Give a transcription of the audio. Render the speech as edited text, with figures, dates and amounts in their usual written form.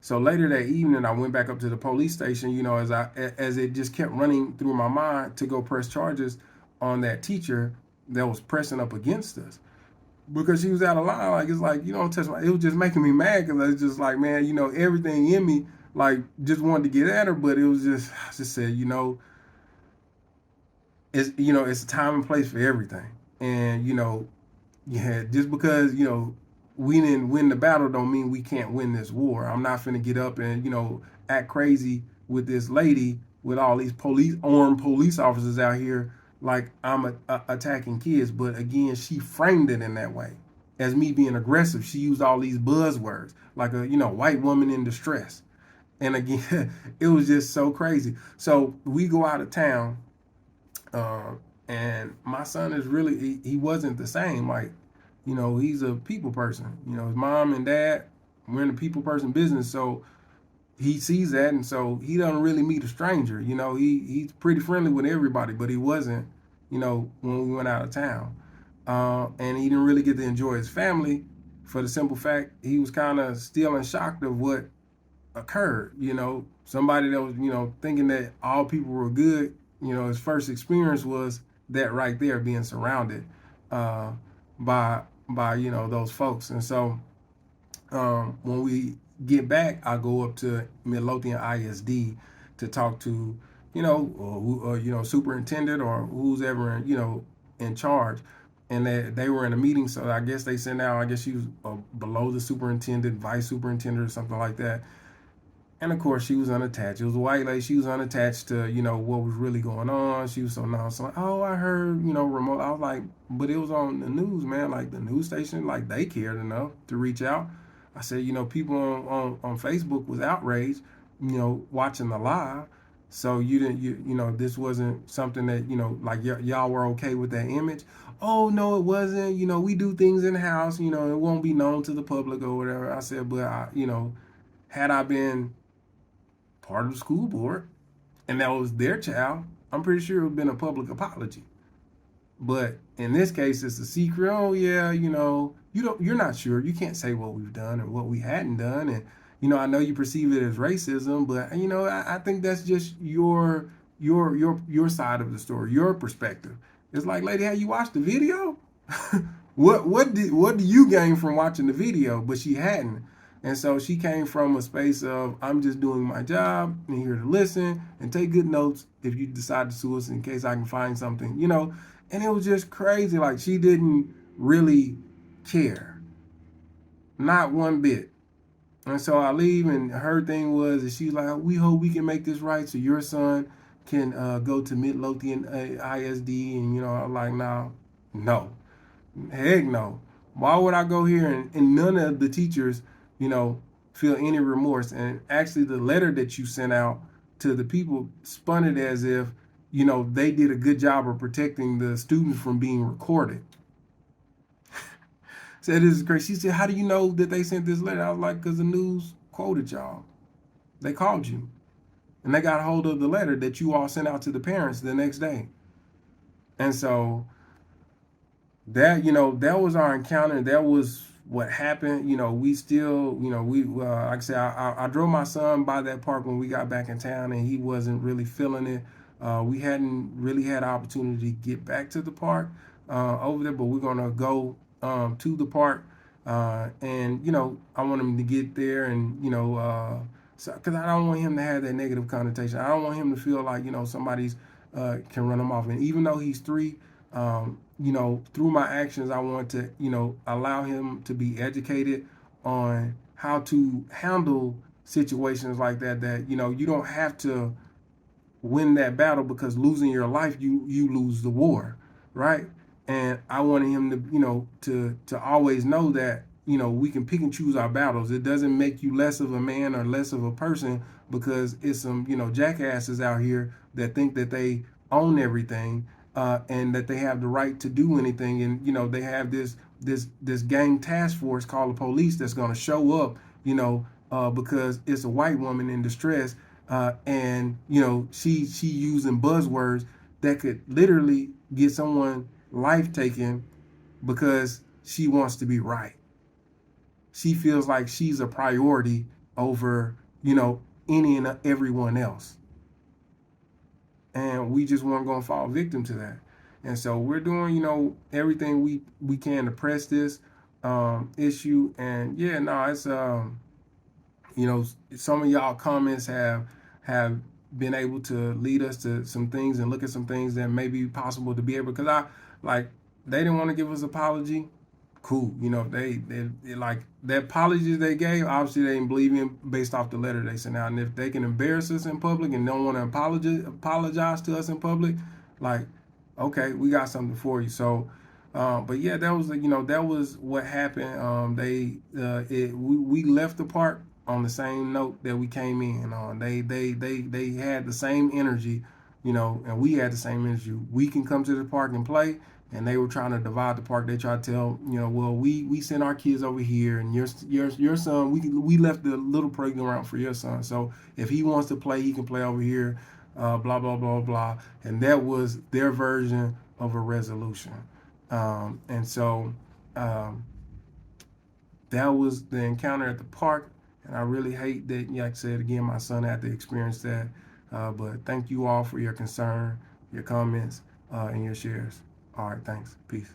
So later that evening, I went back up to the police station, as it just kept running through my mind to go press charges on that teacher that was pressing up against us because she was out of line. Like, it's like, you don't touch my, it was just making me mad because I was just like, man, everything in me, like, just wanted to get at her, but it was just, I just said, it's a time and place for everything. And, yeah, just because, we didn't win the battle don't mean we can't win this war. I'm not finna get up and, act crazy with this lady with all these armed police officers out here like I'm attacking kids. But again, she framed it in that way as me being aggressive. She used all these buzzwords like a, white woman in distress. And again, it was just so crazy. So we go out of town, uh, and my son is really, he wasn't the same. Like, he's a people person. His mom and dad, we're in the people person business. So he sees that. And so he doesn't really meet a stranger. He's pretty friendly with everybody, but he wasn't, when we went out of town. And he didn't really get to enjoy his family for the simple fact he was kind of still in shock of what occurred. Somebody that was, thinking that all people were good, his first experience was that right there, being surrounded uh, by those folks. And so when we get back, I go up to Midlothian ISD to talk to superintendent or who's ever in charge. And they were in a meeting, so I guess they sent out, I guess she was below the superintendent, vice superintendent, or something like that. And of course, she was unattached. It was a white lady. She was unattached to, what was really going on. She was so nonchalant. Oh, I heard, remote. I was like, but it was on the news, man. Like the news station, like they cared enough to reach out. I said, people on Facebook was outraged, watching the live. So you didn't, this wasn't something that, like y'all were okay with that image. Oh, no, it wasn't. We do things in the house, it won't be known to the public or whatever. I said, but had I been part of the school board and that was their child, I'm pretty sure it would have been a public apology. But in this case, it's a secret. Oh yeah, you're not sure. You can't say what we've done and what we hadn't done. And I know you perceive it as racism, but I think that's just your side of the story, your perspective. It's like, lady, have you watched the video? what do you gain from watching the video? But she hadn't. And so she came from a space of, I'm just doing my job and here to listen and take good notes if you decide to sue us in case I can find something, And it was just crazy. Like, she didn't really care. Not one bit. And so I leave, and her thing was, and she's like, we hope we can make this right so your son can go to Midlothian ISD. And, I'm like, no. Heck no. Why would I go here and none of the teachers feel any remorse? And actually, the letter that you sent out to the people spun it as if, they did a good job of protecting the students from being recorded. Said, this is great. She said, how do you know that they sent this letter? I was like, because the news quoted y'all. They called you. And they got a hold of the letter that you all sent out to the parents the next day. And so that, that was our encounter. That was what happened. We still, like I said, I drove my son by that park when we got back in town, and he wasn't really feeling it. We hadn't really had an opportunity to get back to the park over there, but we're going to go to the park. And, I want him to get there and, because I don't want him to have that negative connotation. I don't want him to feel like, somebody's can run him off. And even though he's 3, through my actions, I want to, allow him to be educated on how to handle situations like that, you don't have to win that battle because losing your life, you lose the war, right? And I wanted him to always know that, we can pick and choose our battles. It doesn't make you less of a man or less of a person because it's some, jackasses out here that think that they own everything and that they have the right to do anything. And, they have this gang task force called the police that's going to show up, because it's a white woman in distress. And she using buzzwords that could literally get someone life taken because she wants to be right. She feels like she's a priority over, any and everyone else. And we just weren't going to fall victim to that. And so we're doing, everything we can to press this issue. And yeah, no, it's some of y'all comments have been able to lead us to some things and look at some things that may be possible to be able, because I like, they didn't want to give us apology. Cool. They like that apology they gave, obviously they didn't believe in based off the letter they sent out. And if they can embarrass us in public and don't want to apologize to us in public, like, okay, we got something for you. So but yeah, that was what happened. We left the park on the same note that we came in on. They had the same energy, and we had the same energy. We can come to the park and play, and they were trying to divide the park. They tried to tell, well, we sent our kids over here, and your son, we left the little playground for your son. So if he wants to play, he can play over here. Blah blah blah blah, and that was their version of a resolution. And so that was the encounter at the park. And I really hate that, like I said again, my son had to experience that. But thank you all for your concern, your comments, and your shares. All right, thanks. Peace.